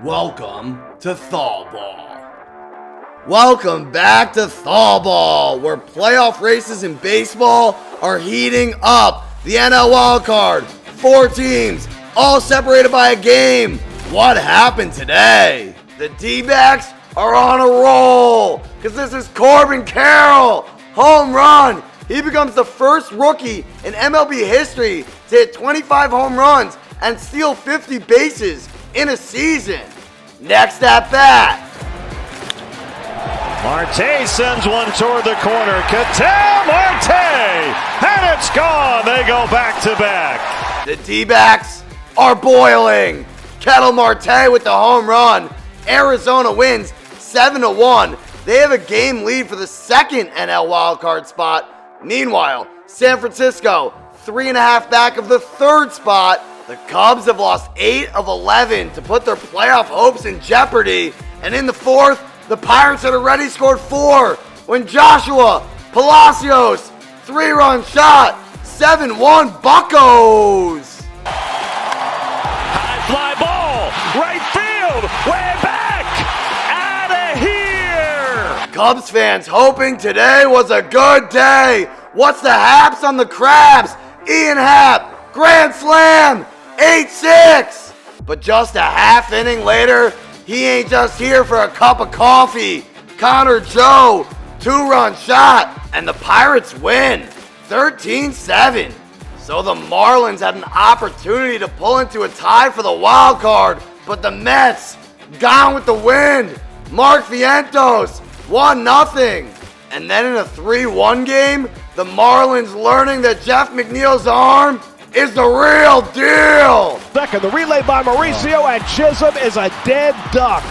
Welcome to ThawBall. Welcome back to ThawBall, where playoff races in baseball are heating up. The NL wildcard, 4 teams, all separated by a game. What happened today? The D-backs are on a roll, because this is Corbin Carroll. Home run. He becomes the first rookie in MLB history to hit 25 home runs and steal 50 bases in a season. Next at bat. Marte sends one toward the corner. Ketel Marte! And it's gone! They go back to back. The D-backs are boiling. Ketel Marte with the home run. Arizona wins 7-1. They have a game lead for the second NL wildcard spot. Meanwhile, San Francisco, 3.5 back of the third spot. The Cubs have lost 8 of 11 to put their playoff hopes in jeopardy. And in the fourth, the Pirates had already scored 4 when Joshua Palacios, 3-run shot, 7-1 Buccos. High fly ball, right field, way back, out of here. Cubs fans hoping today was a good day. What's the haps on the Crabs? Ian Happ, grand slam, 8-6. But just a half inning later, he ain't just here for a cup of coffee. Connor Joe, 2-run shot, and the Pirates win 13-7. So the Marlins had an opportunity to pull into a tie for the wild card, but the Mets gone with the wind. Mark Vientos, 1-0. And then in a 3-1 game, the Marlins learning that Jeff McNeil's arm is the real deal. Second, the relay by Mauricio, and Chisholm is a dead duck.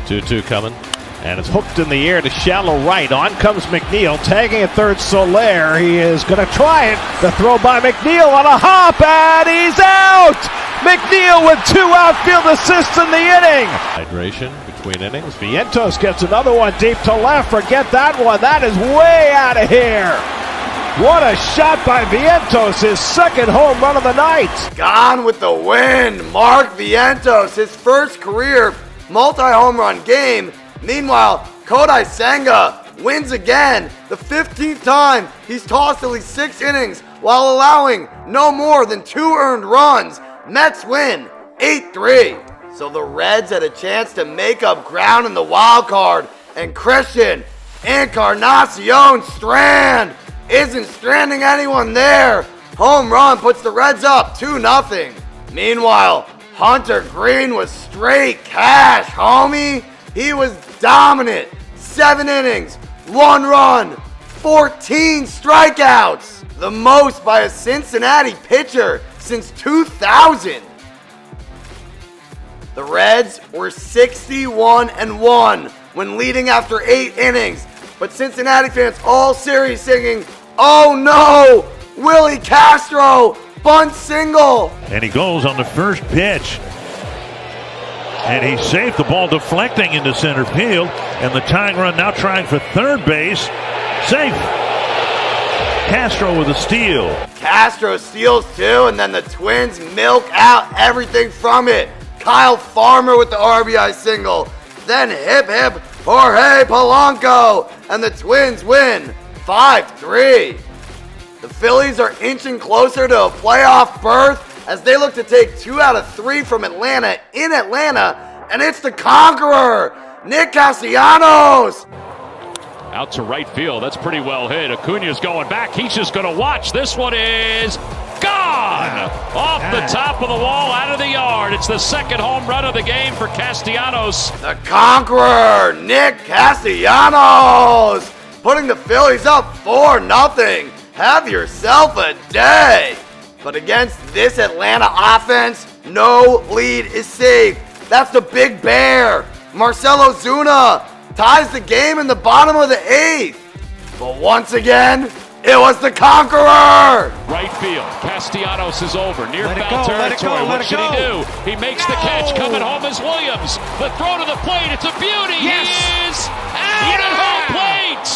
2-2 coming. And it's hooked in the air to shallow right. On comes McNeil, tagging at third Soler. He is going to try it. The throw by McNeil on a hop, and he's out! McNeil with 2 outfield assists in the inning. Hydration between innings. Vientos gets another one deep to left. Forget that one. That is way out of here. What a shot by Vientos, his second home run of the night. Gone with the wind. Mark Vientos, his first career multi-home run game. Meanwhile, Kodai Senga wins again, the 15th time he's tossed at least 6 innings while allowing no more than 2 earned runs. Mets win 8-3. So the Reds had a chance to make up ground in the wild card, and Christian Encarnacion Strand isn't stranding anyone there. Home run puts the Reds up 2-0. Meanwhile, Hunter Green was straight cash, homie. He was dominant. 7 innings, 1 run, 14 strikeouts. The most by a Cincinnati pitcher since 2000. The Reds were 61-1 when leading after 8 innings. But Cincinnati fans all series singing, "Oh no, Willie Castro, bunt single." And he goes on the first pitch. And he's safe, the ball deflecting into center field. And the tying run now trying for third base. Safe. Castro with a steal. Castro steals 2, and then the Twins milk out everything from it. Kyle Farmer with the RBI single. Then hip hip Jorge Polanco, and the Twins win 5-3. The Phillies are inching closer to a playoff berth as they look to take 2 out of 3 from Atlanta in Atlanta, and it's the Conqueror, Nick Castellanos. Out to right field. That's pretty well hit. Acuna's going back. He's just going to watch. This one is gone! Off the top of the wall, out of the yard. It's the second home run of the game for Castellanos. The Conqueror, Nick Castellanos, putting the Phillies up 4-0. Have yourself a day. But against this Atlanta offense, no lead is safe. That's the Big Bear. Marcell Ozuna ties the game in the bottom of the 8th. But once again, it was the Conqueror! Right field. Castellanos is over. Near foul territory. What should he do? He makes the catch. Coming home is Williams. The throw to the plate. It's a beauty. Yes. He is out at home plate.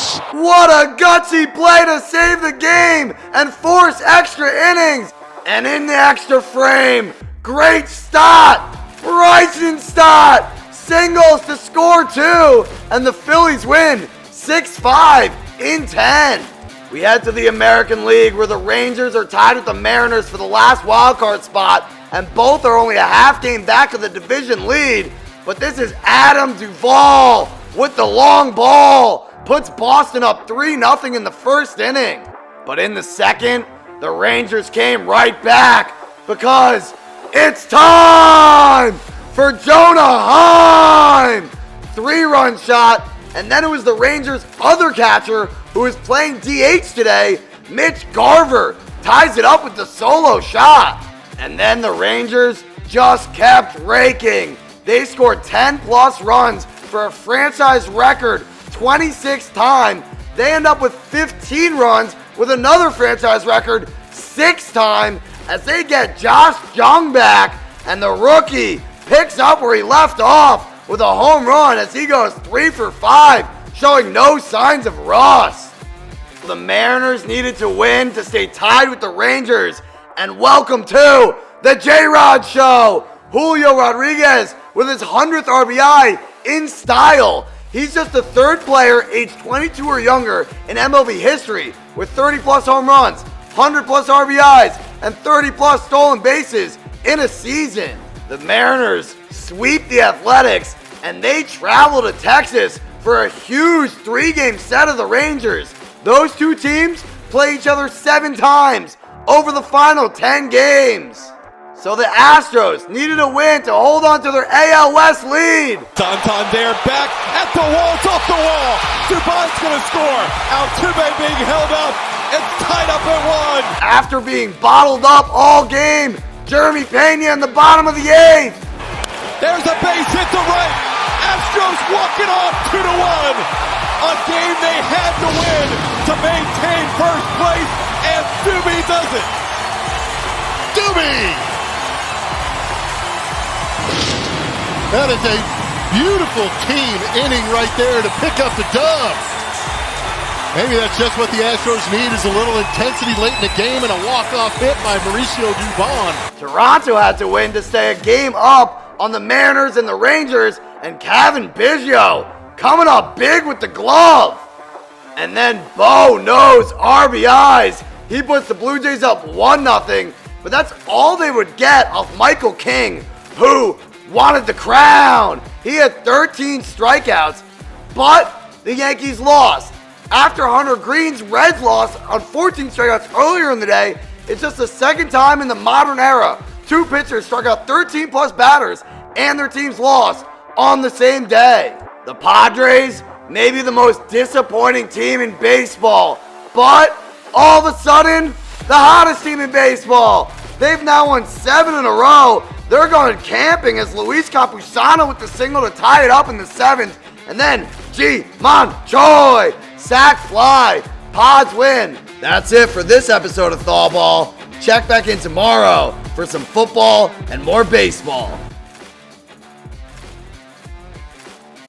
What a gutsy play to save the game and force extra innings. And in the extra frame, great start Reichenstadt singles to score 2, and the Phillies win 6-5 in 10. We head to the American League, where the Rangers are tied with the Mariners for the last wildcard spot, and both are only a half game back of the division lead. But this is Adam Duvall with the long ball. Puts Boston up 3-0 in the first inning. But in the second, the Rangers came right back because it's time for Jonah Heim. 3-run shot, and then it was the Rangers' other catcher who is playing DH today, Mitch Garver, ties it up with the solo shot. And then the Rangers just kept raking. They scored 10-plus runs for a franchise record 26th time. They end up with 15 runs with another franchise record 6th time as they get Josh Jung back, and the rookie picks up where he left off with a home run as he goes 3 for 5, showing no signs of rust. The Mariners needed to win to stay tied with the Rangers, and welcome to the J-Rod Show. Julio Rodriguez with his 100th RBI in style. He's just the third player aged 22 or younger in MLB history with 30-plus home runs, 100-plus RBIs, and 30-plus stolen bases in a season. The Mariners sweep the Athletics, and they travel to Texas for a huge 3-game set of the Rangers. Those two teams play each other 7 times over the final 10 games. So the Astros needed a win to hold on to their AL West lead. Santander back at the wall. It's off the wall. Dubon's going to score. Altuve being held up. It's tied up at 1. After being bottled up all game, Jeremy Pena in the bottom of the 8th. There's a base hit to right. Astros walking off 2-1. A game they had to win to maintain first place, and Doobie does it. Doobie! That is a beautiful team inning right there to pick up the dub. Maybe that's just what the Astros need, is a little intensity late in the game and a walk-off hit by Mauricio Dubon. Toronto had to win to stay a game up on the Mariners and the Rangers, and Kevin Biggio coming up big with the glove. And then Bo knows RBIs. He puts the Blue Jays up 1-0, but that's all they would get off Michael King, who wanted the crown. He had 13 strikeouts, but the Yankees lost. After Hunter Green's Reds lost on 14 strikeouts earlier in the day, it's just the second time in the modern era 2 pitchers struck out 13-plus batters and their teams lost on the same day. The Padres may be the most disappointing team in baseball, but all of a sudden, the hottest team in baseball. They've now won 7 in a row. They're going camping as Luis Campusano with the single to tie it up in the 7th. And then Ji-Man Choi, sac fly, Pods win. That's it for this episode of ThawBall. Check back in tomorrow for some football and more baseball.